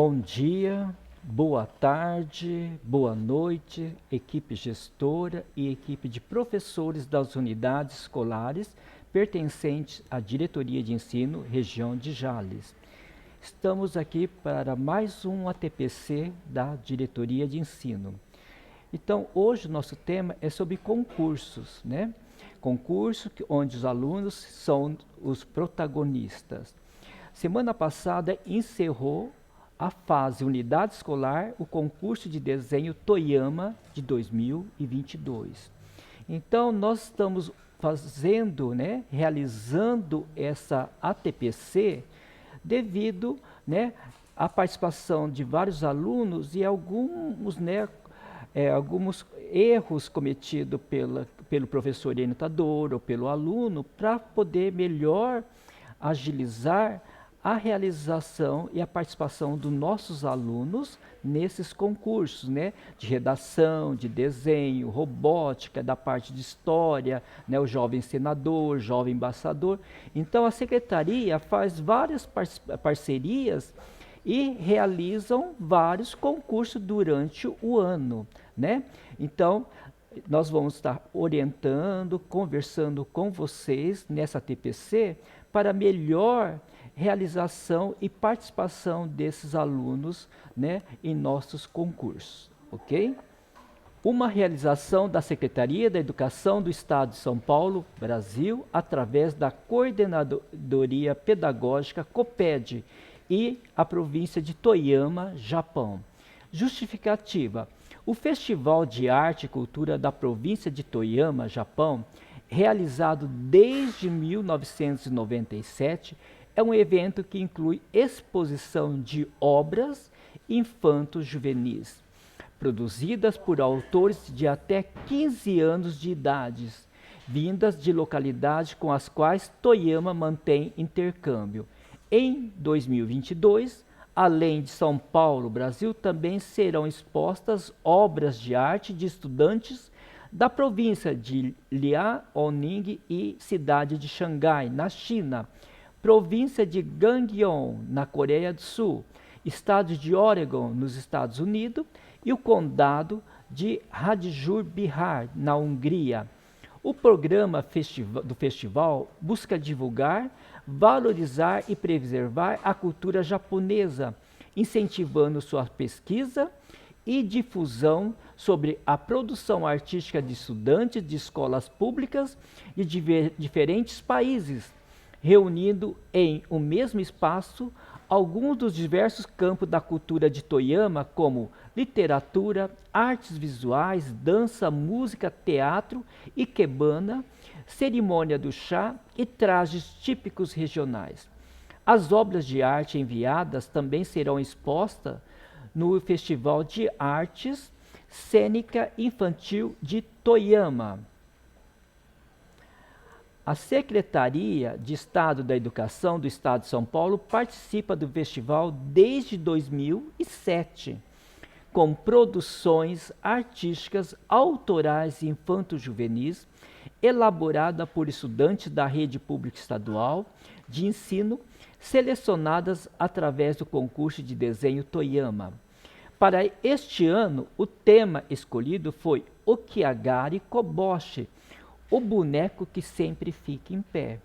Bom dia, boa tarde, boa noite, equipe gestora e equipe de professores das unidades escolares pertencentes à Diretoria de Ensino, região de Jales. Estamos aqui para mais um ATPC da Diretoria de Ensino. Então, hoje o nosso tema é sobre concursos, né? Concurso onde os alunos são os protagonistas. Semana passada encerrou a fase unidade escolar, o concurso de desenho Toyama de 2022. Então, nós estamos fazendo, realizando essa ATPC devido, à participação de vários alunos e alguns erros cometidos pelo professor orientador ou pelo aluno para poder melhor agilizar a realização e a participação dos nossos alunos nesses concursos, de redação, de desenho, robótica, da parte de história, o jovem senador, jovem embaixador. Então, a secretaria faz várias parcerias e realizam vários concursos durante o ano, Então, nós vamos estar orientando, conversando com vocês nessa TPC para melhor realização e participação desses alunos, em nossos concursos, ok? Uma realização da Secretaria da Educação do Estado de São Paulo, Brasil, através da Coordenadoria Pedagógica COPED e a província de Toyama, Japão. Justificativa: o Festival de Arte e Cultura da província de Toyama, Japão, realizado desde 1997, é um evento que inclui exposição de obras infanto-juvenis, produzidas por autores de até 15 anos de idade, vindas de localidades com as quais Toyama mantém intercâmbio. Em 2022, além de São Paulo, Brasil, também serão expostas obras de arte de estudantes da província de Liaoning e cidade de Xangai, na China, província de Gangwon, na Coreia do Sul, estado de Oregon, nos Estados Unidos, e o condado de Rajshahi Bihar, na Hungria. O programa do festival busca divulgar, valorizar e preservar a cultura japonesa, incentivando sua pesquisa e difusão sobre a produção artística de estudantes de escolas públicas de diferentes países, reunindo em um mesmo espaço alguns dos diversos campos da cultura de Toyama, como literatura, artes visuais, dança, música, teatro, ikebana, cerimônia do chá e trajes típicos regionais. As obras de arte enviadas também serão expostas no Festival de Artes Cênica Infantil de Toyama. A Secretaria de Estado da Educação do Estado de São Paulo participa do festival desde 2007, com produções artísticas autorais e infanto-juvenis, elaborada por estudantes da rede pública estadual de ensino, selecionadas através do concurso de desenho Toyama. Para este ano, o tema escolhido foi Okiagari Koboshi, o boneco que sempre fica em pé.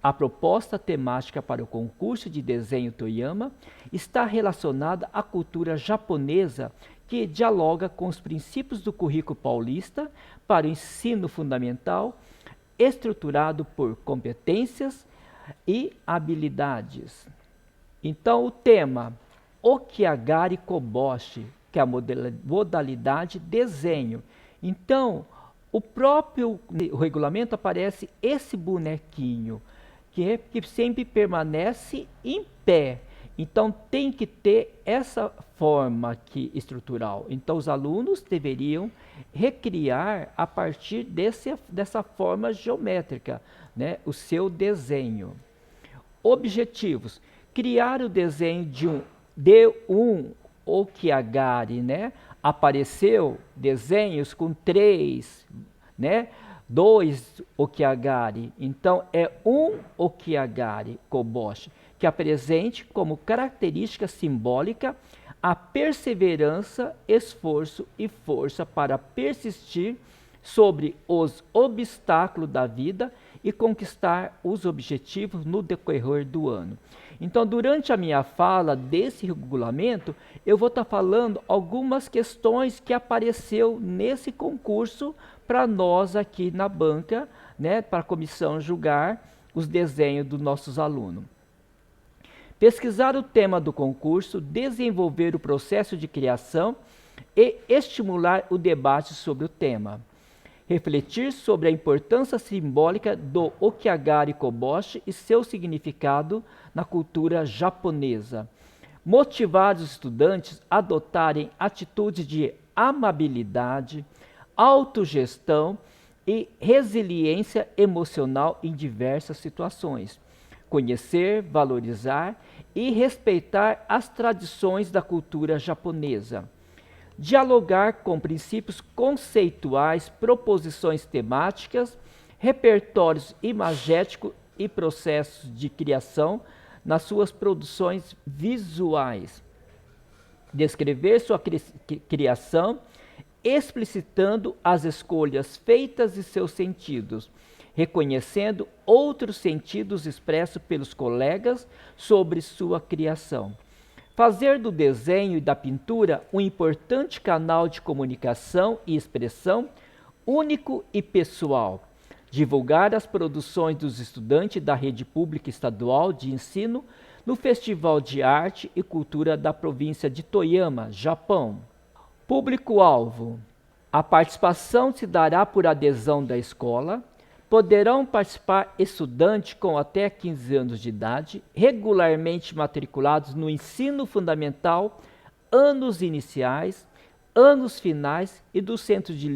A proposta temática para o concurso de desenho Toyama está relacionada à cultura japonesa, que dialoga com os princípios do currículo paulista para o ensino fundamental, estruturado por competências e habilidades. Então, o tema Okiagari Koboshi, que é a modalidade desenho. Então, o regulamento aparece esse bonequinho, que sempre permanece em pé. Então, tem que ter essa forma aqui estrutural. Então, os alunos deveriam recriar a partir dessa forma geométrica, o seu desenho. Objetivos: criar o desenho de um Okiagari, Apareceu desenhos com 3, 2 Okiagari. Então, é um Okiagari Koboshi, que apresente como característica simbólica a perseverança, esforço e força para persistir sobre os obstáculos da vida e conquistar os objetivos no decorrer do ano. Então, durante a minha fala desse regulamento, eu vou estar falando algumas questões que apareceu nesse concurso para nós aqui na banca, né, para a comissão julgar os desenhos dos nossos alunos. Pesquisar o tema do concurso, desenvolver o processo de criação e estimular o debate sobre o tema. Refletir sobre a importância simbólica do Okiagari Koboshi e seu significado na cultura japonesa. Motivar os estudantes a adotarem atitudes de amabilidade, autogestão e resiliência emocional em diversas situações. Conhecer, valorizar e respeitar as tradições da cultura japonesa. Dialogar com princípios conceituais, proposições temáticas, repertórios imagéticos e processos de criação nas suas produções visuais. Descrever sua criação, explicitando as escolhas feitas e seus sentidos, reconhecendo outros sentidos expressos pelos colegas sobre sua criação. Fazer do desenho e da pintura um importante canal de comunicação e expressão único e pessoal. Divulgar as produções dos estudantes da Rede Pública Estadual de Ensino no Festival de Arte e Cultura da província de Toyama, Japão. Público-alvo. A participação se dará por adesão da escola. Poderão participar estudantes com até 15 anos de idade, regularmente matriculados no ensino fundamental, anos iniciais, anos finais e do Centro de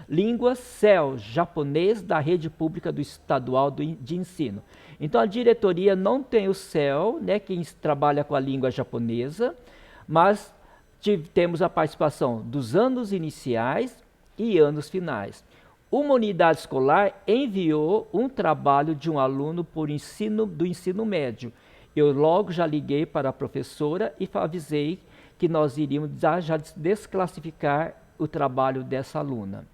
Língua CEL, japonês da Rede Pública do Estadual de Ensino. Então a diretoria não tem o CEL, né, quem trabalha com a língua japonesa, mas temos a participação dos anos iniciais e anos finais. Uma unidade escolar enviou um trabalho de um aluno do ensino médio. Eu logo já liguei para a professora e avisei que nós iríamos já desclassificar o trabalho dessa aluna.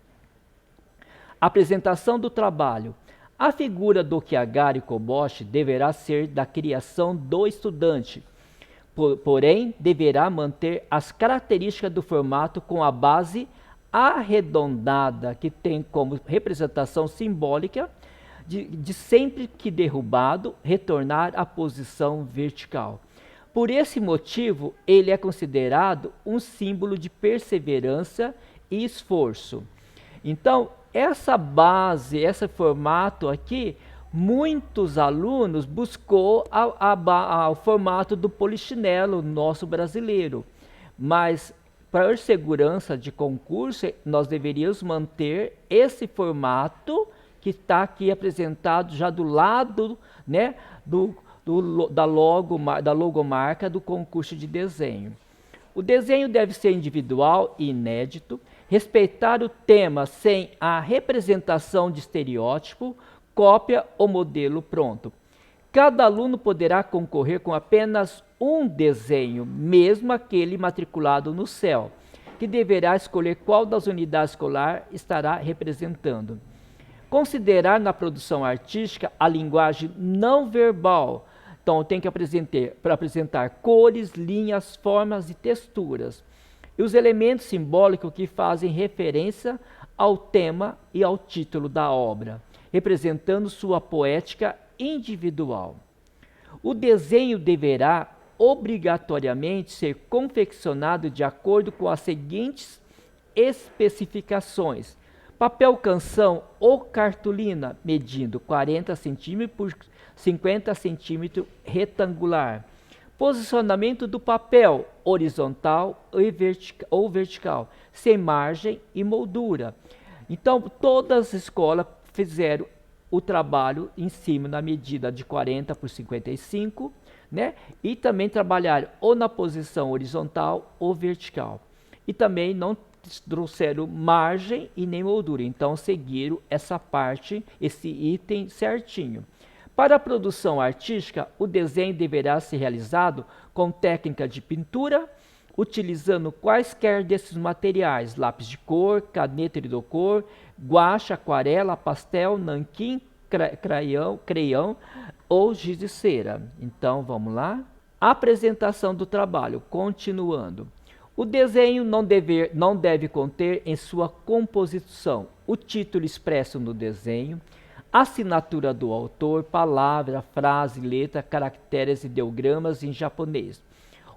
Apresentação do trabalho. A figura do Okiagari Koboshi deverá ser da criação do estudante, porém deverá manter as características do formato com a base arredondada, que tem como representação simbólica de sempre que derrubado, retornar à posição vertical. Por esse motivo, ele é considerado um símbolo de perseverança e esforço. Então, essa base, esse formato aqui, muitos alunos buscou o formato do polichinelo nosso brasileiro, mas para segurança de concurso, nós deveríamos manter esse formato que está aqui apresentado já do lado, né, da logomarca do concurso de desenho. O desenho deve ser individual e inédito, respeitar o tema sem a representação de estereótipo, cópia ou modelo pronto. Cada aluno poderá concorrer com apenas um desenho, mesmo aquele matriculado no CEL, que deverá escolher qual das unidades escolares estará representando. Considerar na produção artística a linguagem não verbal. Então, tem que apresentar cores, linhas, formas e texturas. E os elementos simbólicos que fazem referência ao tema e ao título da obra, representando sua poética individual. O desenho deverá obrigatoriamente ser confeccionado de acordo com as seguintes especificações: papel canção ou cartolina, medindo 40 cm por 50 cm retangular. Posicionamento do papel, horizontal ou vertical, sem margem e moldura. Então, todas as escolas fizeram o trabalho em cima na medida de 40 por 55, né? E também trabalharam ou na posição horizontal ou vertical. E também não trouxeram margem e nem moldura, então seguiram essa parte, esse item certinho. Para a produção artística, o desenho deverá ser realizado com técnica de pintura, utilizando quaisquer desses materiais: lápis de cor, caneta hidrocor, guache, aquarela, pastel, nanquim, creião ou giz de cera. Então, vamos lá. Apresentação do trabalho, continuando. O desenho não deve conter em sua composição o título expresso no desenho, assinatura do autor, palavra, frase, letra, caracteres e ideogramas em japonês.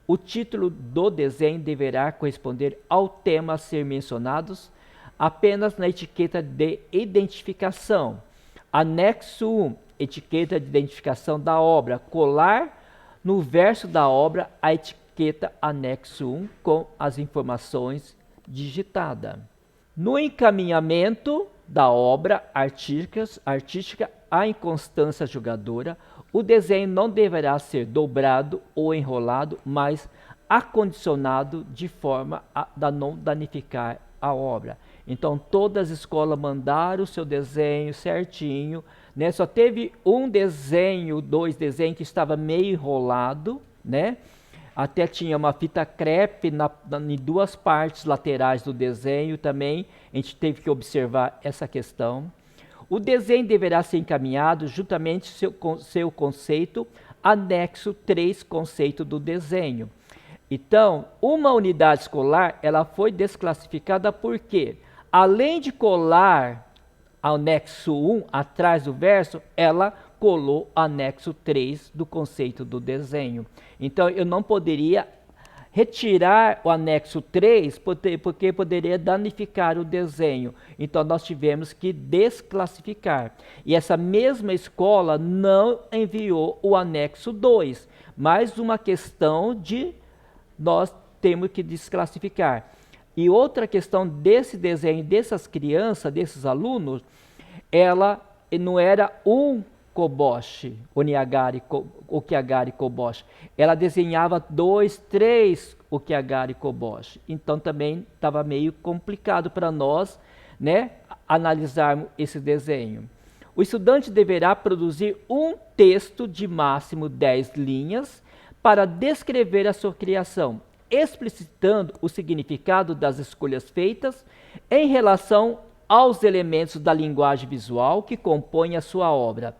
O título do desenho deverá corresponder ao tema a ser mencionados apenas na etiqueta de identificação. Anexo 1, etiqueta de identificação da obra. Colar no verso da obra a etiqueta anexo 1 com as informações digitadas. No encaminhamento da obra artística à inconstância jogadora, o desenho não deverá ser dobrado ou enrolado, mas acondicionado de forma a não danificar a obra. Então, todas as escolas mandaram o seu desenho certinho, né? Só teve um desenho, dois desenhos que estava meio enrolado, né? Até tinha uma fita crepe em duas partes laterais do desenho também. A gente teve que observar essa questão. O desenho deverá ser encaminhado juntamente seu conceito, anexo 3, conceito do desenho. Então, uma unidade escolar, ela foi desclassificada porque, além de colar anexo 1 atrás do verso, ela colou anexo 3 do conceito do desenho. Então, eu não poderia retirar o anexo 3, porque poderia danificar o desenho. Então, nós tivemos que desclassificar. E essa mesma escola não enviou o anexo 2. Mais uma questão de nós temos que desclassificar. E outra questão desse desenho, dessas crianças, desses alunos, ela não era um koboshi, okigari koboshi. Ela desenhava 2, 3 okigari koboshi. Então também estava meio complicado para nós, né, analisarmos esse desenho. O estudante deverá produzir um texto de máximo 10 linhas para descrever a sua criação, explicitando o significado das escolhas feitas em relação aos elementos da linguagem visual que compõem a sua obra.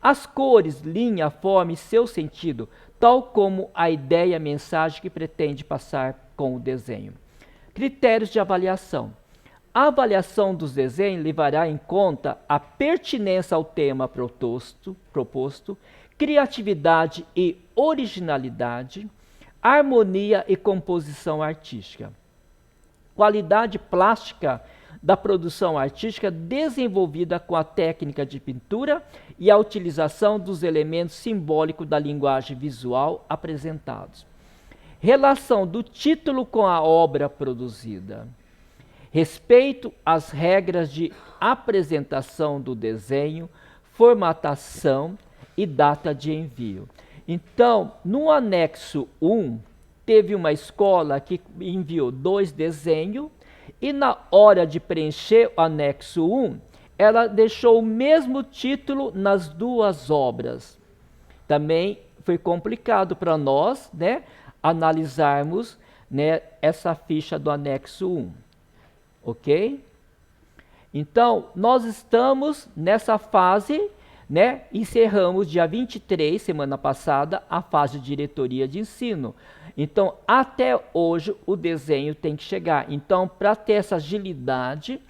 As cores, linha, forma e seu sentido, tal como a ideia e a mensagem que pretende passar com o desenho. Critérios de avaliação. A avaliação dos desenhos levará em conta a pertinência ao tema proposto, criatividade e originalidade, harmonia e composição artística. Qualidade plástica da produção artística desenvolvida com a técnica de pintura e a utilização dos elementos simbólicos da linguagem visual apresentados. Relação do título com a obra produzida. Respeito às regras de apresentação do desenho, formatação e data de envio. Então, no anexo 1, teve uma escola que enviou 2 desenhos e na hora de preencher o anexo 1, ela deixou o mesmo título nas 2 obras. Também foi complicado para nós, né, analisarmos, né, essa ficha do anexo 1. Ok? Então, nós estamos nessa fase, né? Encerramos dia 23, semana passada, a fase de diretoria de ensino. Então, até hoje, o desenho tem que chegar. Então, para ter essa agilidade,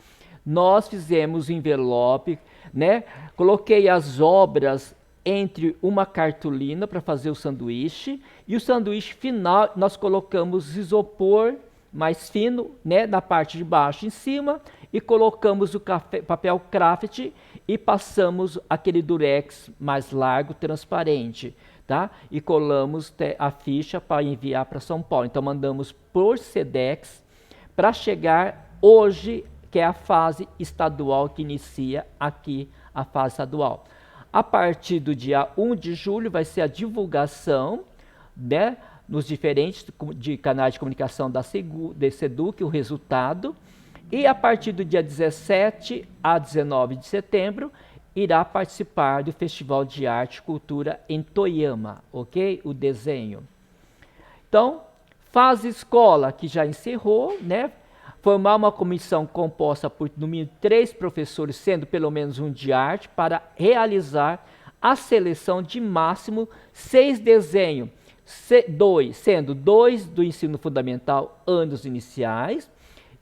nós fizemos o envelope, né? Coloquei as obras entre uma cartolina para fazer o sanduíche. E o sanduíche final, nós colocamos isopor mais fino, né, na parte de baixo em cima, e colocamos o papel craft e passamos aquele durex mais largo, transparente, tá? E colamos a ficha para enviar para São Paulo. Então mandamos por Sedex para chegar hoje, que é a fase estadual que inicia aqui a fase estadual. A partir do dia 1 de julho vai ser a divulgação, né, nos diferentes canais de comunicação da SEDUC, o resultado. E a partir do dia 17 a 19 de setembro, irá participar do Festival de Arte e Cultura em Toyama, ok? O desenho. Então, fase escola, que já encerrou, né? Formar uma comissão composta por, no mínimo, 3 professores, sendo pelo menos um de arte, para realizar a seleção de máximo 6 desenhos, sendo 2 do ensino fundamental, anos iniciais,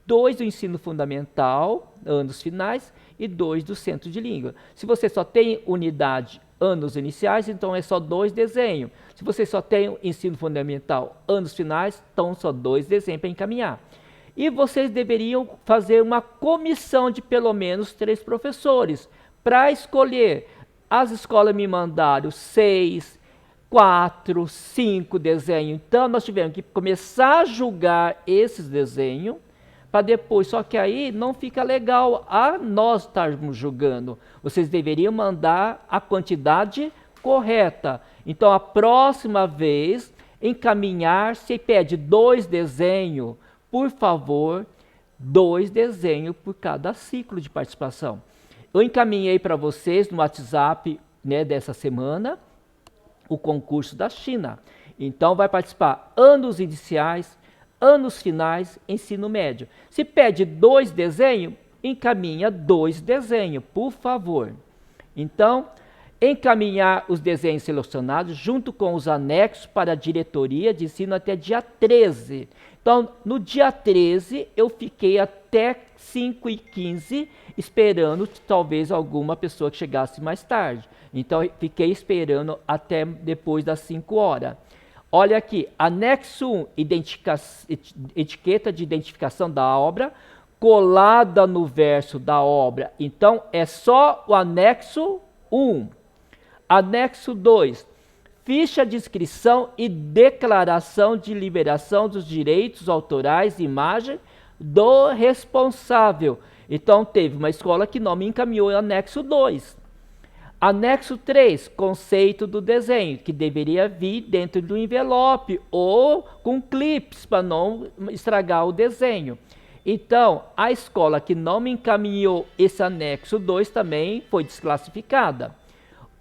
2 do ensino fundamental, anos finais, e 2 do centro de língua. Se você só tem unidade anos iniciais, então é só 2 desenhos. Se você só tem ensino fundamental, anos finais, então só 2 desenhos para encaminhar. E vocês deveriam fazer uma comissão de pelo menos 3 professores para escolher. As escolas me mandaram 6, 4, 5 desenhos. Então, nós tivemos que começar a julgar esses desenhos para depois. Só que aí não fica legal a nós estarmos julgando. Vocês deveriam mandar a quantidade correta. Então, a próxima vez, encaminhar, se pede 2 desenhos, por favor, 2 desenhos por cada ciclo de participação. Eu encaminhei para vocês no WhatsApp, né, dessa semana o concurso da China. Então, vai participar anos iniciais, anos finais, ensino médio. Se pede 2 desenhos, encaminha 2 desenhos, por favor. Então, encaminhar os desenhos selecionados junto com os anexos para a diretoria de ensino até dia 13. Então, no dia 13, eu fiquei até 5h15 esperando talvez alguma pessoa que chegasse mais tarde. Então, fiquei esperando até depois das 5 horas. Olha aqui, anexo 1, etiqueta de identificação da obra, colada no verso da obra. Então, é só o anexo 1. Anexo 2, ficha de inscrição e declaração de liberação dos direitos autorais e imagem do responsável. Então, teve uma escola que não me encaminhou o anexo 2. Anexo 3, conceito do desenho, que deveria vir dentro do envelope ou com clips para não estragar o desenho. Então, a escola que não me encaminhou esse anexo 2 também foi desclassificada.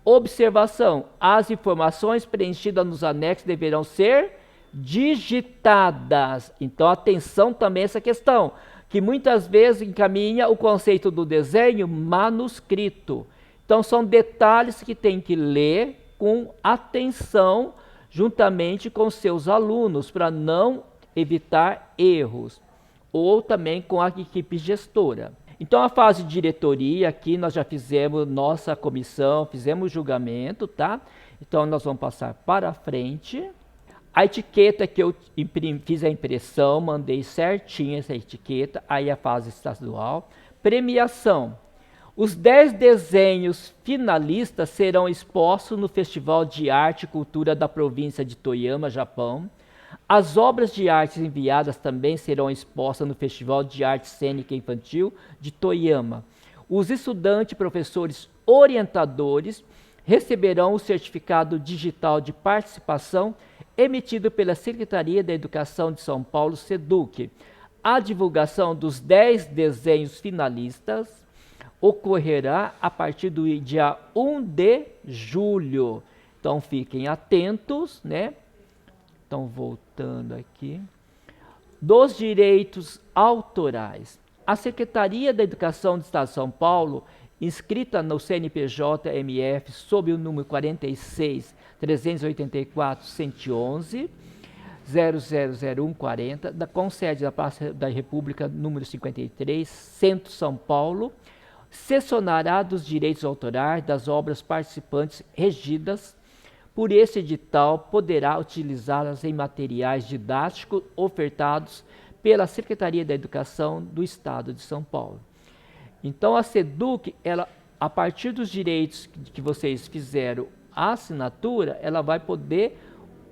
Observação: as informações preenchidas nos anexos deverão ser digitadas. Então, atenção também a essa questão, que muitas vezes encaminha o conceito do desenho manuscrito. Então, são detalhes que tem que ler com atenção, juntamente com seus alunos, para não evitar erros, ou também com a equipe gestora. Então, a fase de diretoria, aqui nós já fizemos nossa comissão, fizemos o julgamento, tá? Então, nós vamos passar para frente. A etiqueta que eu fiz a impressão, mandei certinho essa etiqueta, aí a fase estadual. Premiação. Os 10 desenhos finalistas serão expostos no Festival de Arte e Cultura da província de Toyama, Japão. As obras de arte enviadas também serão expostas no Festival de Arte Cênica Infantil de Toyama. Os estudantes e professores orientadores receberão o certificado digital de participação emitido pela Secretaria da Educação de São Paulo, SEDUC. A divulgação dos 10 desenhos finalistas ocorrerá a partir do dia 1 de julho. Então, fiquem atentos, né? Então, voltando aqui. Dos direitos autorais. A Secretaria da Educação do Estado de São Paulo, inscrita no CNPJ-MF sob o número 46.384.111, 000140, com sede da Praça da República, número 53, Centro São Paulo, cessionará dos direitos autorais das obras participantes regidas por esse edital, poderá utilizá-las em materiais didáticos ofertados pela Secretaria da Educação do Estado de São Paulo. Então, a SEDUC, ela, a partir dos direitos que vocês fizeram a assinatura, ela vai poder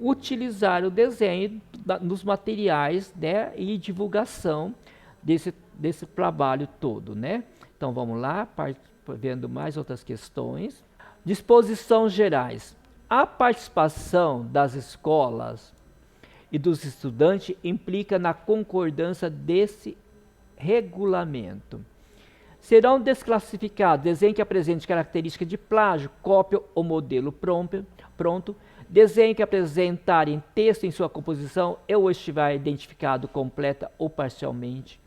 utilizar o desenho nos materiais, né, e divulgação desse trabalho todo, né? Então, vamos lá, vendo mais outras questões. Disposições gerais. A participação das escolas e dos estudantes implica na concordância desse regulamento. Serão desclassificados desenho que apresente característica de plágio, cópia ou modelo pronto, desenho que apresentarem texto em sua composição e ou estiver identificado completa ou parcialmente,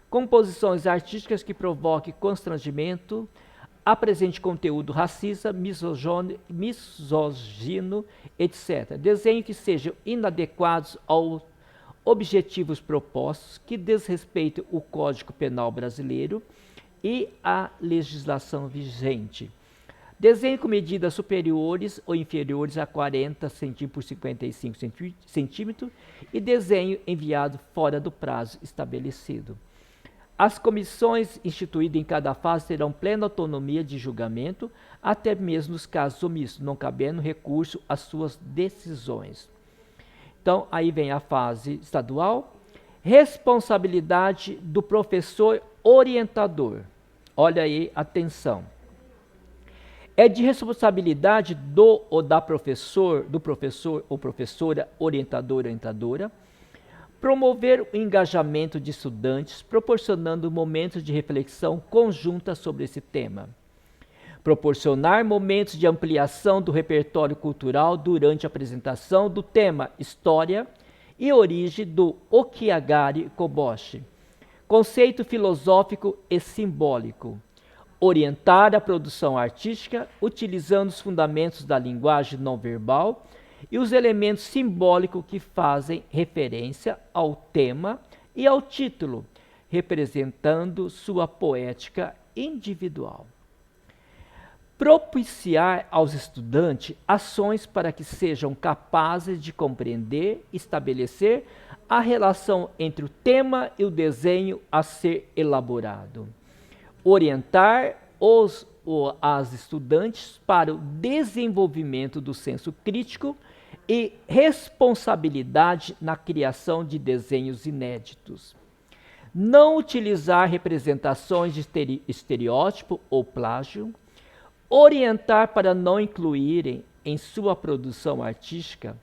composições artísticas que provoquem constrangimento, apresente conteúdo racista, misógino, etc. Desenho que sejam inadequados aos objetivos propostos, que desrespeitem o Código Penal brasileiro e a legislação vigente. Desenho com medidas superiores ou inferiores a 40 cm por 55 cm e desenho enviado fora do prazo estabelecido. As comissões instituídas em cada fase terão plena autonomia de julgamento, até mesmo nos casos omissos, não cabendo recurso às suas decisões. Então, aí vem a fase estadual. Responsabilidade do professor orientador. Olha aí, atenção. É de responsabilidade do professor ou professora orientadora, promover o engajamento de estudantes, proporcionando momentos de reflexão conjunta sobre esse tema. Proporcionar momentos de ampliação do repertório cultural durante a apresentação do tema História e Origem do Okiagari Koboshi. Conceito filosófico e simbólico. Orientar a produção artística utilizando os fundamentos da linguagem não verbal e os elementos simbólicos que fazem referência ao tema e ao título, representando sua poética individual. Propiciar aos estudantes ações para que sejam capazes de compreender e estabelecer a relação entre o tema e o desenho a ser elaborado. Orientar as estudantes para o desenvolvimento do senso crítico e responsabilidade na criação de desenhos inéditos. Não utilizar representações de estereótipo ou plágio. Orientar para não incluírem em sua produção artística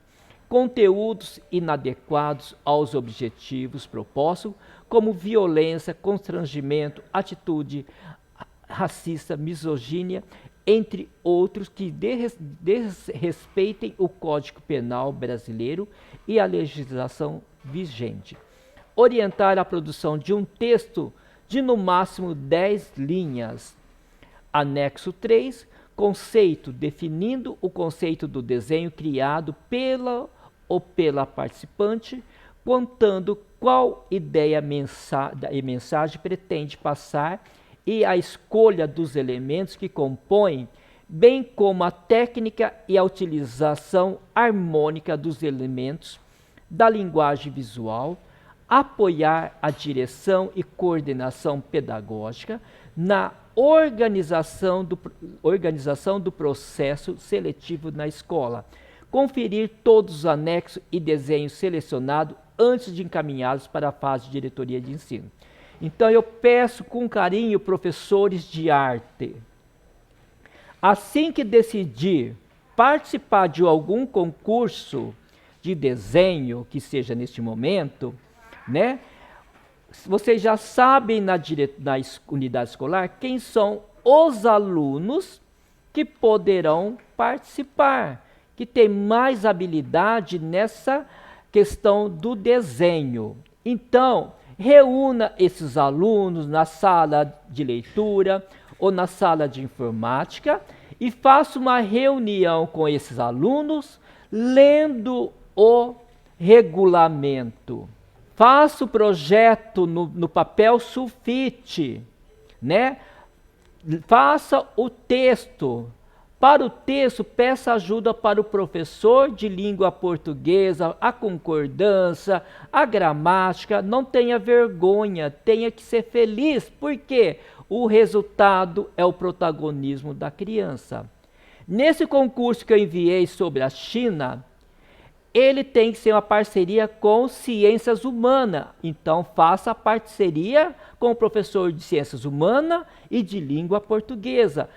conteúdos inadequados aos objetivos propostos, como violência, constrangimento, atitude racista, misogínia, entre outros que desrespeitem o Código Penal brasileiro e a legislação vigente. Orientar a produção de um texto de no máximo 10 linhas. Anexo 3, conceito, definindo o conceito do desenho criado pela ou pela participante, contando qual ideia e mensagem pretende passar e a escolha dos elementos que compõem, bem como a técnica e a utilização harmônica dos elementos da linguagem visual, apoiar a direção e coordenação pedagógica na organização do processo seletivo na escola, conferir todos os anexos e desenhos selecionados antes de encaminhá-los para a fase de diretoria de ensino. Então, eu peço com carinho, professores de arte, assim que decidir participar de algum concurso de desenho, que seja neste momento, né? Vocês já sabem na unidade escolar quem são os alunos que poderão participar, que tem mais habilidade nessa questão do desenho. Então, reúna esses alunos na sala de leitura ou na sala de informática e faça uma reunião com esses alunos, lendo o regulamento. Faça o projeto no papel sulfite, né? Faça o texto. Para o texto, peça ajuda para o professor de língua portuguesa, a concordância, a gramática. Não tenha vergonha, tenha que ser feliz, porque o resultado é o protagonismo da criança. Nesse concurso que eu enviei sobre a China, ele tem que ser uma parceria com Ciências Humanas. Então, faça a parceria com o professor de Ciências Humanas e de língua portuguesa.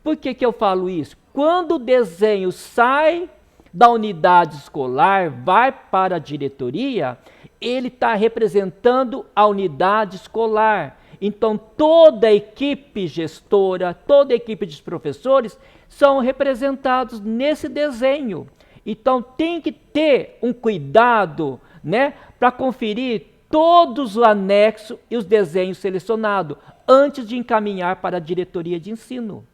Por que eu falo isso? Quando o desenho sai da unidade escolar, vai para a diretoria, ele está representando a unidade escolar. Então, toda a equipe gestora, toda a equipe de professores são representados nesse desenho. Então, tem que ter um cuidado, né, para conferir todos os anexos e os desenhos selecionados antes de encaminhar para a diretoria de ensino.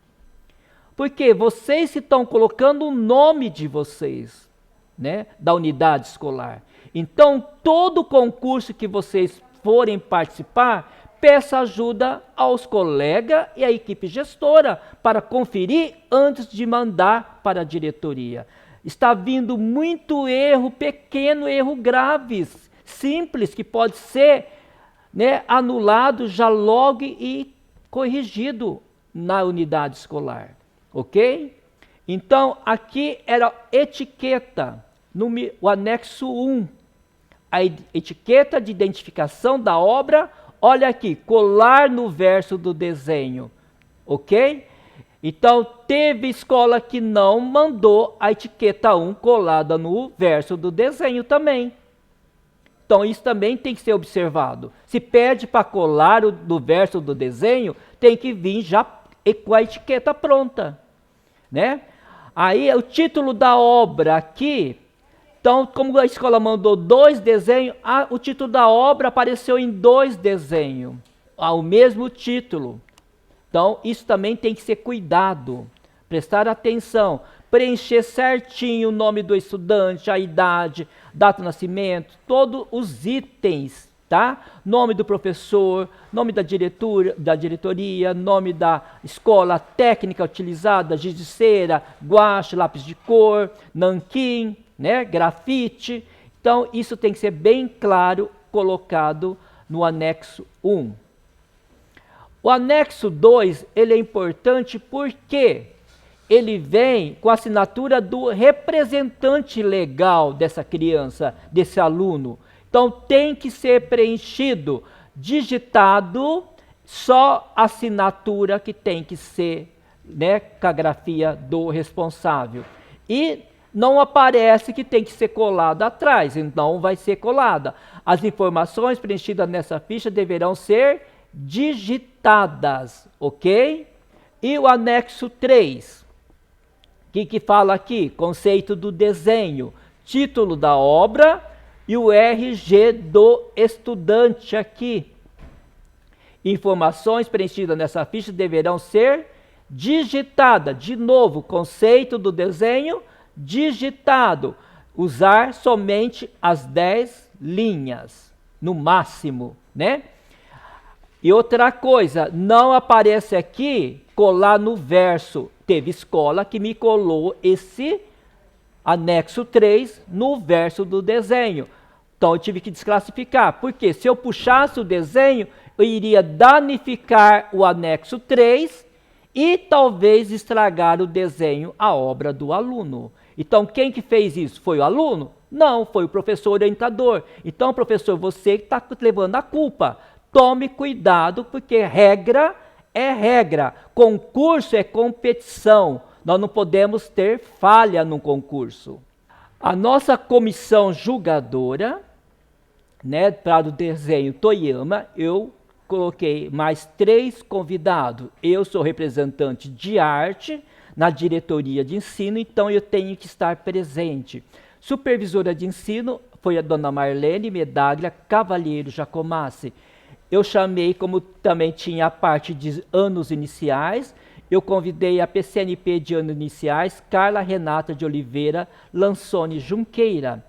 Porque vocês estão colocando o nome de vocês, né, da unidade escolar. Então, todo concurso que vocês forem participar, peça ajuda aos colegas e à equipe gestora para conferir antes de mandar para a diretoria. Está vindo muito erro, pequeno erro graves, simples, que pode ser, né, anulado já logo e corrigido na unidade escolar, ok? Então, aqui era etiqueta, o anexo 1, a etiqueta de identificação da obra, olha aqui, colar no verso do desenho, ok? Então, teve escola que não mandou a etiqueta 1 colada no verso do desenho também. Então, isso também tem que ser observado. Se pede para colar no verso do desenho, tem que vir já com a etiqueta pronta, né? Aí, o título da obra aqui, então, como a escola mandou 2 desenhos, o título da obra apareceu em 2 desenhos, o mesmo título. Então, isso também tem que ser cuidado, prestar atenção, preencher certinho o nome do estudante, a idade, data de nascimento, todos os itens, tá? Nome do professor, nome da diretoria, nome da escola, técnica utilizada, giz de cera, guache, lápis de cor, nanquim, né, grafite. Então, isso tem que ser bem claro, colocado no anexo 1. O anexo 2, ele é importante porque ele vem com a assinatura do representante legal dessa criança, desse aluno. Então, tem que ser preenchido, digitado, só a assinatura que tem que ser, né, com a grafia do responsável. E não aparece que tem que ser colado atrás, então vai ser colada. As informações preenchidas nessa ficha deverão ser digitadas, ok? E o anexo 3, que fala aqui? Conceito do desenho, título da obra e o RG do estudante aqui. Informações preenchidas nessa ficha deverão ser digitadas. De novo, conceito do desenho, digitado, usar somente as 10 linhas, no máximo, né? E outra coisa, não aparece aqui colar no verso. Teve escola que me colou esse anexo 3 no verso do desenho. Então eu tive que desclassificar, porque se eu puxasse o desenho, eu iria danificar o anexo 3 e talvez estragar o desenho, a obra do aluno. Então, quem que fez isso? Foi o aluno? Não, foi o professor orientador. Então, professor, você que está levando a culpa. Tome cuidado, porque regra é regra. Concurso é competição. Nós não podemos ter falha no concurso. A nossa comissão julgadora, né, para o desenho Toyama, eu coloquei mais 3 convidados. Eu sou representante de arte na diretoria de ensino, então eu tenho que estar presente. Supervisora de ensino foi a dona Marlene Medaglia Cavalheiro Jacomassi. Eu chamei, como também tinha a parte de anos iniciais, eu convidei a PCNP de anos iniciais, Carla Renata de Oliveira Lansone Junqueira.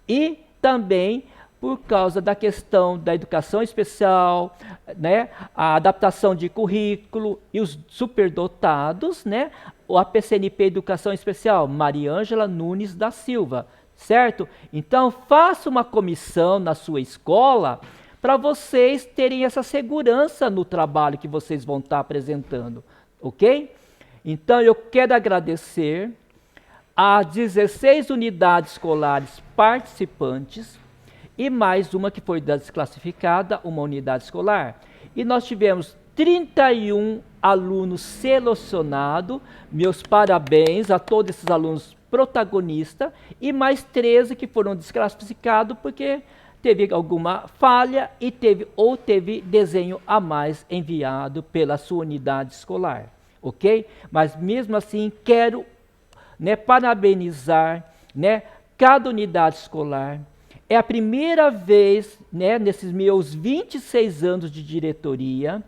E também por causa da questão da educação especial, né, a adaptação de currículo e os superdotados, né, a PCNP Educação Especial, Mariângela Nunes da Silva, certo? Então, faça uma comissão na sua escola para vocês terem essa segurança no trabalho que vocês vão estar apresentando, ok? Então, eu quero agradecer a 16 unidades escolares participantes e mais uma que foi desclassificada, uma unidade escolar. E nós tivemos 31 alunos selecionados, meus parabéns a todos esses alunos protagonistas, e mais 13 que foram desclassificados porque teve alguma falha e teve desenho a mais enviado pela sua unidade escolar, ok? Mas mesmo assim quero, né, parabenizar, né, cada unidade escolar. É a primeira vez, né, nesses meus 26 anos de diretoria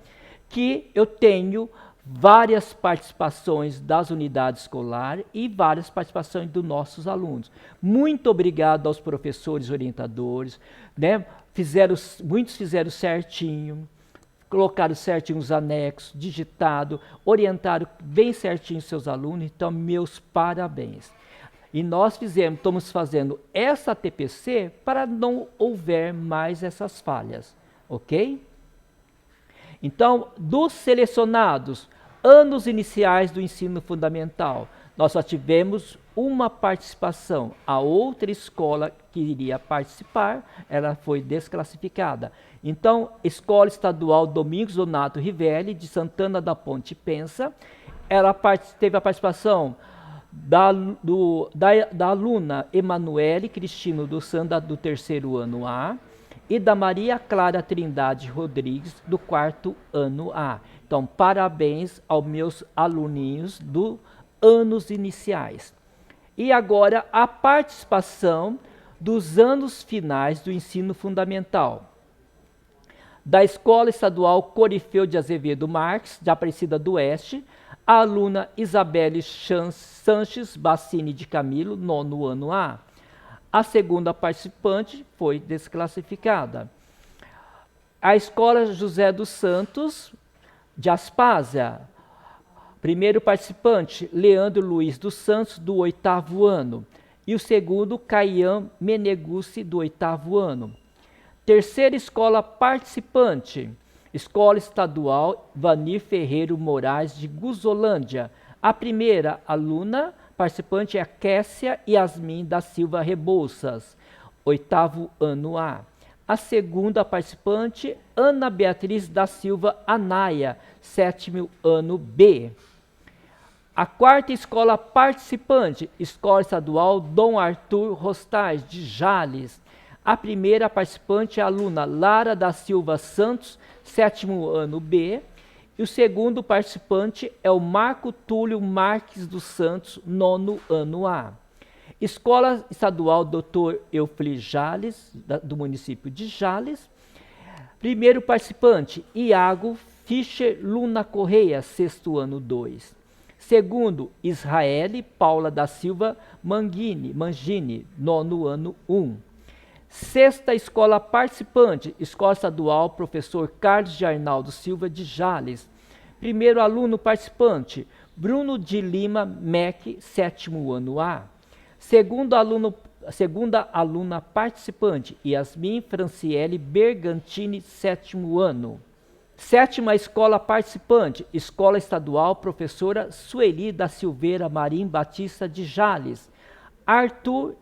que eu tenho várias participações das unidades escolares e várias participações dos nossos alunos. Muito obrigado aos professores orientadores, né? Muitos fizeram certinho, colocaram certinho os anexos, digitado, orientaram bem certinho seus alunos, então meus parabéns. E nós estamos fazendo essa TPC para não houver mais essas falhas, ok? Então, dos selecionados, anos iniciais do ensino fundamental, nós só tivemos uma participação. A outra escola que iria participar, ela foi desclassificada. Então, Escola Estadual Domingos Donato Rivelli, de Santana da Ponte Pensa, ela teve a participação da aluna Emanuele Cristino dos Santos, do 3º ano A, e da Maria Clara Trindade Rodrigues, do 4º ano A. Então, parabéns aos meus aluninhos dos anos iniciais. E agora, a participação dos anos finais do ensino fundamental. Da Escola Estadual Corifeu de Azevedo Marques, de Aparecida do Oeste, a aluna Isabelle Sanches Bassini de Camilo, 9º ano A. A segunda participante foi desclassificada. A Escola José dos Santos, de Aspásia. Primeiro participante, Leandro Luiz dos Santos, do 8º ano. E o segundo, Caian Menegucci, do 8º ano. Terceira escola participante, Escola Estadual Vanir Ferreiro Moraes, de Guzolândia. A primeira aluna participante é a Kessia Yasmin da Silva Rebouças, 8º ano A. A segunda participante, Ana Beatriz da Silva Anaia, 7º ano B. A quarta escola participante, Escola Estadual Dom Arthur Rostais, de Jales. A primeira participante é a aluna Lara da Silva Santos, 7º ano B. E o segundo participante é o Marco Túlio Marques dos Santos, 9º ano A. Escola Estadual Dr. Eufli Jales, do município de Jales. Primeiro participante, Iago Fischer Luna Correia, 6º ano 2. Segundo, Israele Paula da Silva Mangini, 9º ano 1. Sexta escola participante, Escola Estadual Professor Carlos de Arnaldo Silva de Jales. Primeiro aluno participante, Bruno de Lima Mec, 7º ano A. Segunda aluna participante, Yasmin Franciele Bergantini, 7º ano. Sétima escola participante, Escola Estadual Professora Sueli da Silveira Marim Batista de Jales. Arthur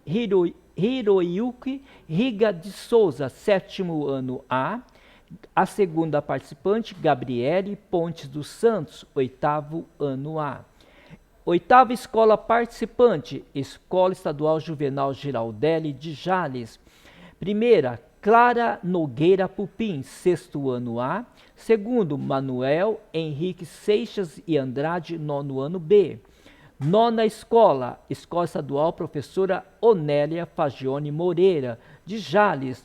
Hiroyuki Riga de Souza, 7º ano A. A segunda participante, Gabriele Pontes dos Santos, 8º ano A. Oitava escola participante, Escola Estadual Juvenal Giraldelli de Jales. Primeira, Clara Nogueira Pupim, 6º ano A. Segundo, Manuel Henrique Seixas e Andrade, 9º ano B. Nona escola, Escola Estadual Professora Onélia Fagione Moreira, de Jales.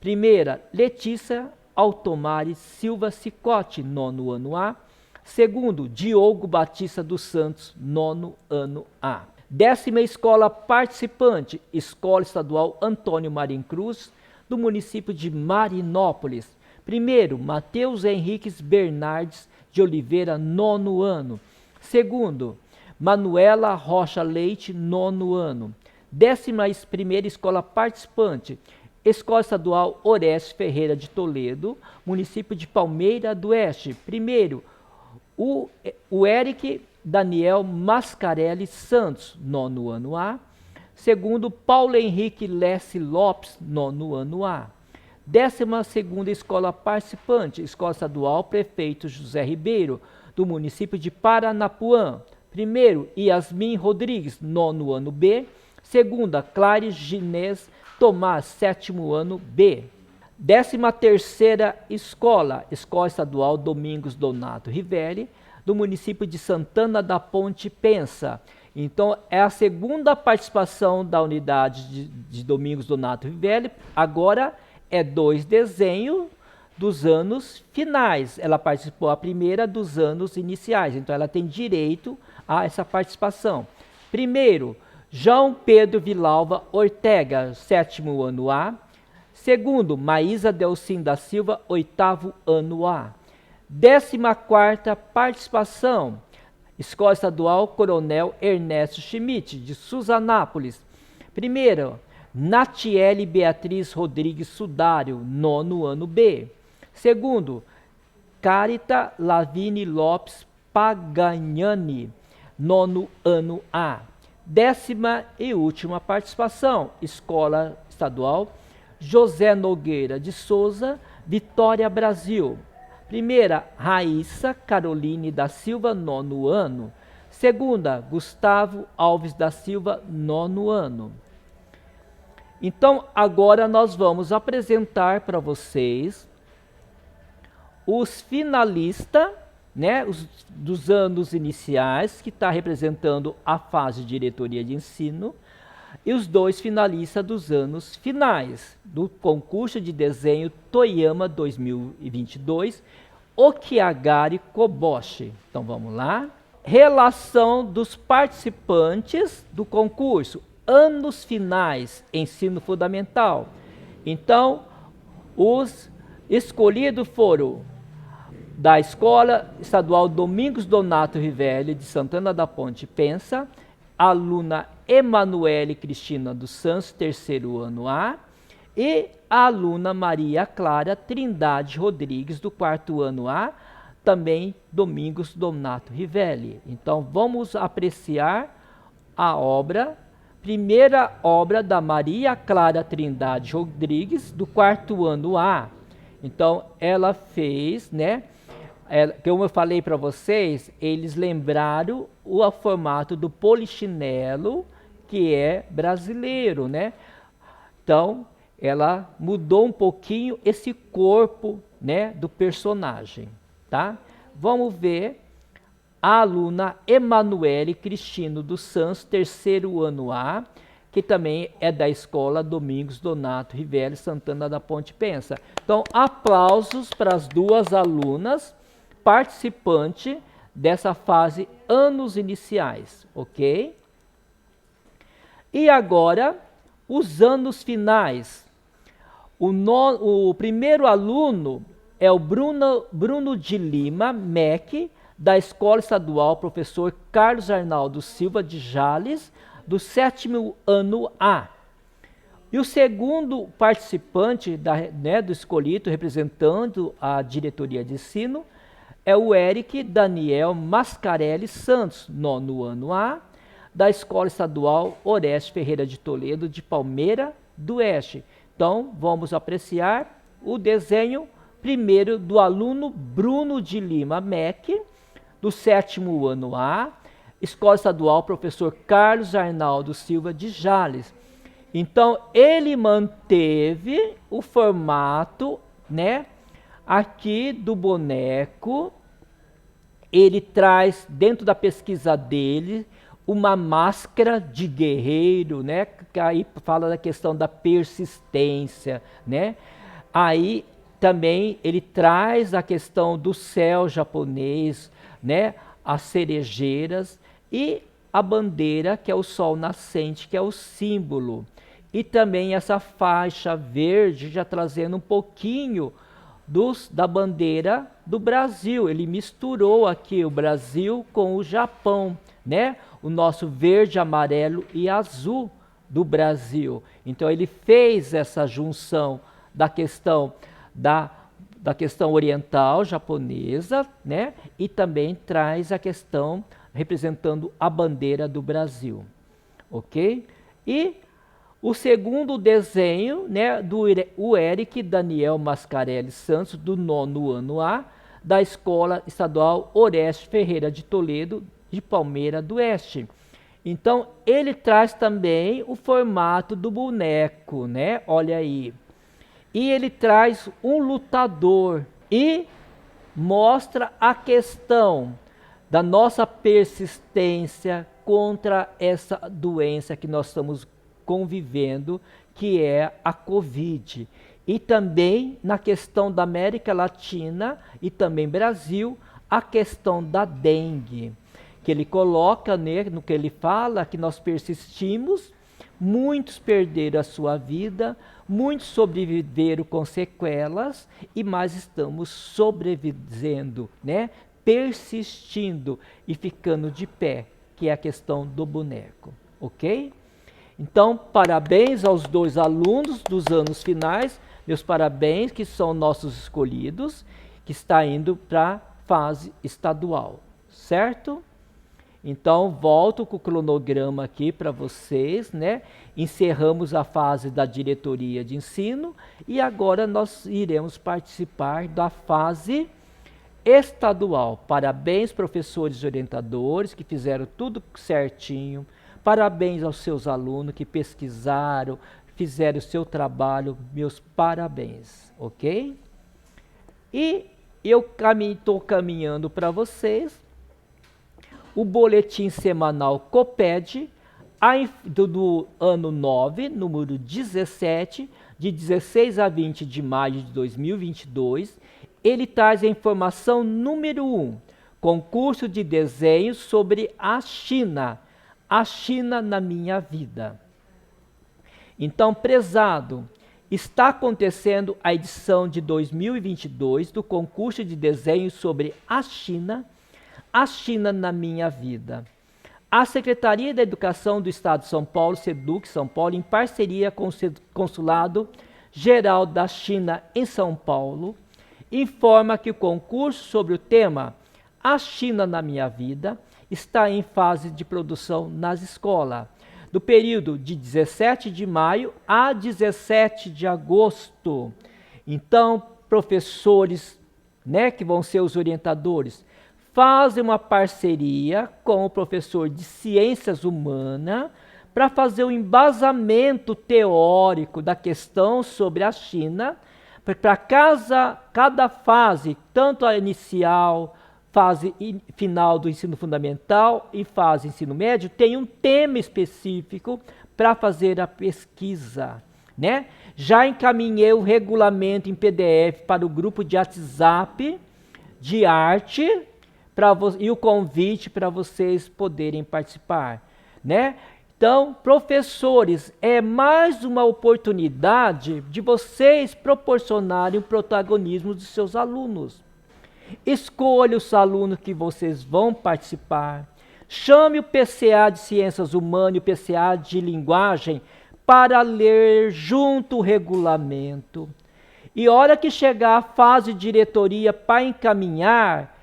Primeira, Letícia Altomari Silva Cicote, 9º ano A. Segundo, Diogo Batista dos Santos, 9º ano A. Décima escola participante, Escola Estadual Antônio Marim Cruz, do município de Marinópolis. Primeiro, Matheus Henriques Bernardes de Oliveira, 9º ano. Segundo, Manuela Rocha Leite, 9º ano. 11ª escola participante, Escola Estadual Orestes Ferreira de Toledo, município de Palmeira do Oeste. Primeiro, o Eric Daniel Mascarelli Santos, 9º ano A. Segundo, Paulo Henrique Lesse Lopes, 9º ano A. 12ª escola participante, Escola Estadual Prefeito José Ribeiro, do município de Paranapuã. Primeiro, Yasmin Rodrigues, 9º ano B. Segunda, Clare Ginés Tomás, sétimo ano B. 13ª escola, Escola Estadual Domingos Donato Rivelli, do município de Santana da Ponte Pensa. Então, é a segunda participação da unidade de Domingos Donato Rivelli. Agora é 2 desenhos dos anos finais. Ela participou a primeira dos anos iniciais, então ela tem direito a essa participação. Primeiro, João Pedro Vilalva Ortega, sétimo ano A. Segundo, Maísa Delcim da Silva, oitavo ano A. 14ª participação, Escola Estadual Coronel Ernesto Schmidt, de Suzanápolis. Primeiro, Natiele Beatriz Rodrigues Sudário, nono ano B. Segundo, Carita Lavine Lopes Pagagnani, nono ano A. 10ª e última participação, Escola Estadual José Nogueira de Souza, Vitória, Brasil. Primeira, Raíssa Caroline da Silva, nono ano. Segunda, Gustavo Alves da Silva, nono ano. Então, agora nós vamos apresentar para vocês os finalistas, né, dos anos iniciais, que está representando a fase de diretoria de ensino, e os 2 finalistas dos anos finais do concurso de desenho Toyama 2022, Okiagari Koboshi. Então vamos lá. Relação dos participantes do concurso, anos finais, ensino fundamental. Então, os escolhidos foram da Escola Estadual Domingos Donato Rivelli, de Santana da Ponte Pensa, aluna Emanuele Cristina dos Santos, terceiro ano A, e a aluna Maria Clara Trindade Rodrigues, do quarto ano A, também Domingos Donato Rivelli. Então, vamos apreciar a obra, primeira obra da Maria Clara Trindade Rodrigues, do quarto ano A. Então, ela fez, né? Como eu falei para vocês, eles lembraram o formato do polichinelo, que é brasileiro, né? Então, ela mudou um pouquinho esse corpo, né, do personagem, tá? Vamos ver a aluna Emanuele Cristino dos Santos, terceiro ano A, que também é da Escola Domingos Donato Rivelli, Santana da Ponte Pensa. Então, aplausos para as duas alunas participantes dessa fase anos iniciais, ok? E agora, os anos finais. O primeiro aluno é o Bruno de Lima Mec, da Escola Estadual Professor Carlos Arnaldo Silva de Jales, do sétimo ano A. E o segundo participante do escolhido, representando a diretoria de ensino, é o Eric Daniel Mascarelli Santos, nono ano A, da Escola Estadual Oreste Ferreira de Toledo, de Palmeira do Oeste. Então, vamos apreciar o desenho primeiro do aluno Bruno de Lima Mec, do sétimo ano A, Escola Estadual Professor Carlos Arnaldo Silva de Jales. Então, ele manteve o formato, né, aqui do boneco. Ele traz, dentro da pesquisa dele, uma máscara de guerreiro, né, que aí fala da questão da persistência, né. Aí também ele traz a questão do céu japonês, né, as cerejeiras e a bandeira, que é o sol nascente, que é o símbolo. E também essa faixa verde, já trazendo um pouquinho da bandeira do Brasil. Ele misturou aqui o Brasil com o Japão, né? O nosso verde, amarelo e azul do Brasil. Então ele fez essa junção da questão oriental japonesa, né? E também traz a questão representando a bandeira do Brasil, ok? E o segundo desenho, né, o Eric Daniel Mascarelli Santos, do nono ano A, da Escola Estadual Oreste Ferreira de Toledo, de Palmeira do Oeste. Então, ele traz também o formato do boneco, né? Olha aí. E ele traz um lutador e mostra a questão da nossa persistência contra essa doença que nós estamos convivendo, que é a Covid. E também na questão da América Latina e também Brasil, a questão da dengue, que ele coloca, né, no que ele fala, que nós persistimos, muitos perderam a sua vida, muitos sobreviveram com sequelas, e mais estamos sobrevivendo, né, persistindo e ficando de pé, que é a questão do boneco, ok? Então, parabéns aos 2 alunos dos anos finais, meus parabéns, que são nossos escolhidos, que está indo para a fase estadual, certo? Então, volto com o cronograma aqui para vocês, né? Encerramos a fase da diretoria de ensino e agora nós iremos participar da fase estadual. Parabéns, professores e orientadores, que fizeram tudo certinho. Parabéns aos seus alunos que pesquisaram, fizeram o seu trabalho. Meus parabéns, ok? E eu estou caminhando para vocês o boletim semanal COPED do ano 9, número 17, de 16 a 20 de maio de 2022. Ele traz a informação número 1, concurso de desenho sobre a China na minha vida. Então, prezado, está acontecendo a edição de 2022 do concurso de desenho sobre a China na minha vida. A Secretaria da Educação do Estado de São Paulo, SEDUC São Paulo, em parceria com o Consulado Geral da China em São Paulo, informa que o concurso sobre o tema A China na minha vida está em fase de produção nas escolas, do período de 17 de maio a 17 de agosto. Então, professores, né, que vão ser os orientadores, fazem uma parceria com o professor de Ciências Humanas para fazer um embasamento teórico da questão sobre a China, para cada fase, tanto a inicial, fase final do ensino fundamental e fase ensino médio, tem um tema específico para fazer a pesquisa, né? Já encaminhei o regulamento em PDF para o grupo de WhatsApp de arte e o convite para vocês poderem participar, né? Então, professores, é mais uma oportunidade de vocês proporcionarem o protagonismo dos seus alunos. Escolha os alunos que vocês vão participar. Chame o PCA de Ciências Humanas e o PCA de Linguagem para ler junto o regulamento. E hora que chegar a fase de diretoria para encaminhar,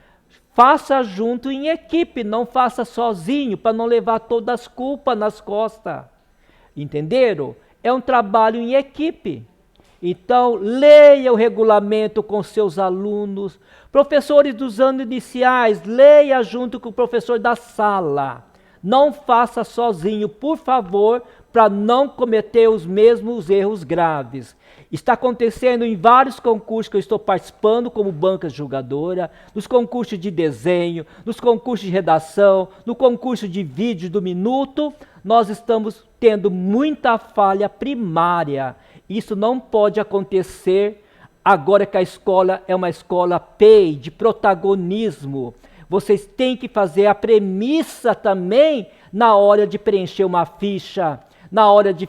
faça junto em equipe, não faça sozinho, para não levar todas as culpas nas costas. Entenderam? É um trabalho em equipe. Então, leia o regulamento com seus alunos. Professores dos anos iniciais, leia junto com o professor da sala. Não faça sozinho, por favor, para não cometer os mesmos erros graves. Está acontecendo em vários concursos que eu estou participando, como banca julgadora, nos concursos de desenho, nos concursos de redação, no concurso de vídeo do Minuto, nós estamos tendo muita falha primária. Isso não pode acontecer agora que a escola é uma escola PEI, de protagonismo. Vocês têm que fazer a premissa também na hora de preencher uma ficha, na hora de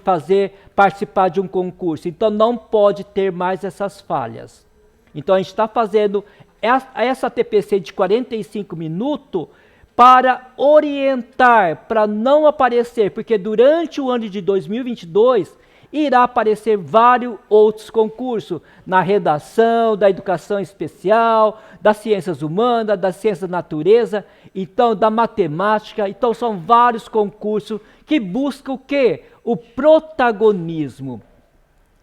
participar de um concurso. Então não pode ter mais essas falhas. Então a gente está fazendo essa TPC de 45 minutos para orientar, para não aparecer, porque durante o ano de 2022 irá aparecer vários outros concursos na redação, da educação especial, das ciências humanas, das ciências da natureza, então da matemática. Então são vários concursos que buscam o quê? O protagonismo.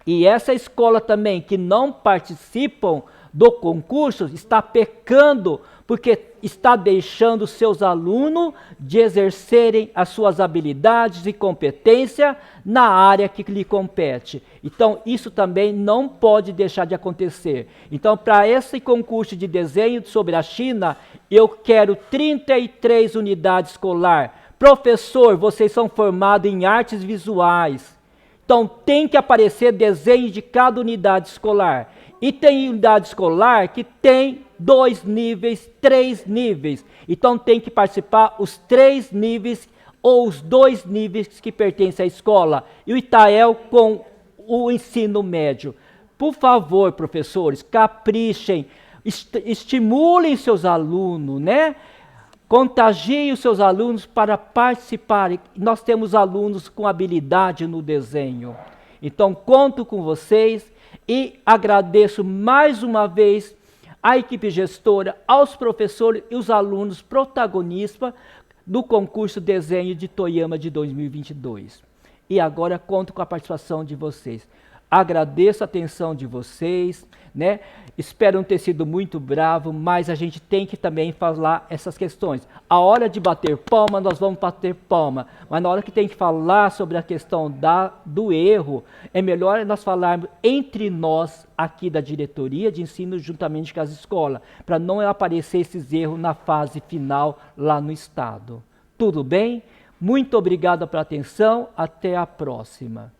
E essa escola também que não participam do concurso está pecando porque está deixando seus alunos de exercerem as suas habilidades e competência na área que lhe compete. Então, isso também não pode deixar de acontecer. Então, para esse concurso de desenho sobre a China, eu quero 33 unidades escolar. Professor, vocês são formados em artes visuais. Então, tem que aparecer desenho de cada unidade escolar. E tem unidade escolar que tem 2 níveis, 3 níveis. Então, tem que participar os 3 níveis ou os 2 níveis que pertencem à escola. E o Itael com o ensino médio. Por favor, professores, caprichem, estimulem seus alunos, né? Contagiem os seus alunos para participarem. Nós temos alunos com habilidade no desenho. Então, conto com vocês e agradeço mais uma vez à equipe gestora, aos professores e os alunos protagonistas do concurso Desenho de Toyama de 2022. E agora conto com a participação de vocês. Agradeço a atenção de vocês, né? Espero não ter sido muito bravo, mas a gente tem que também falar essas questões. A hora de bater palma, nós vamos bater palma, mas na hora que tem que falar sobre a questão do erro, é melhor nós falarmos entre nós aqui da diretoria de ensino, juntamente com as escolas, para não aparecer esses erros na fase final lá no estado. Tudo bem? Muito obrigado pela atenção, até a próxima.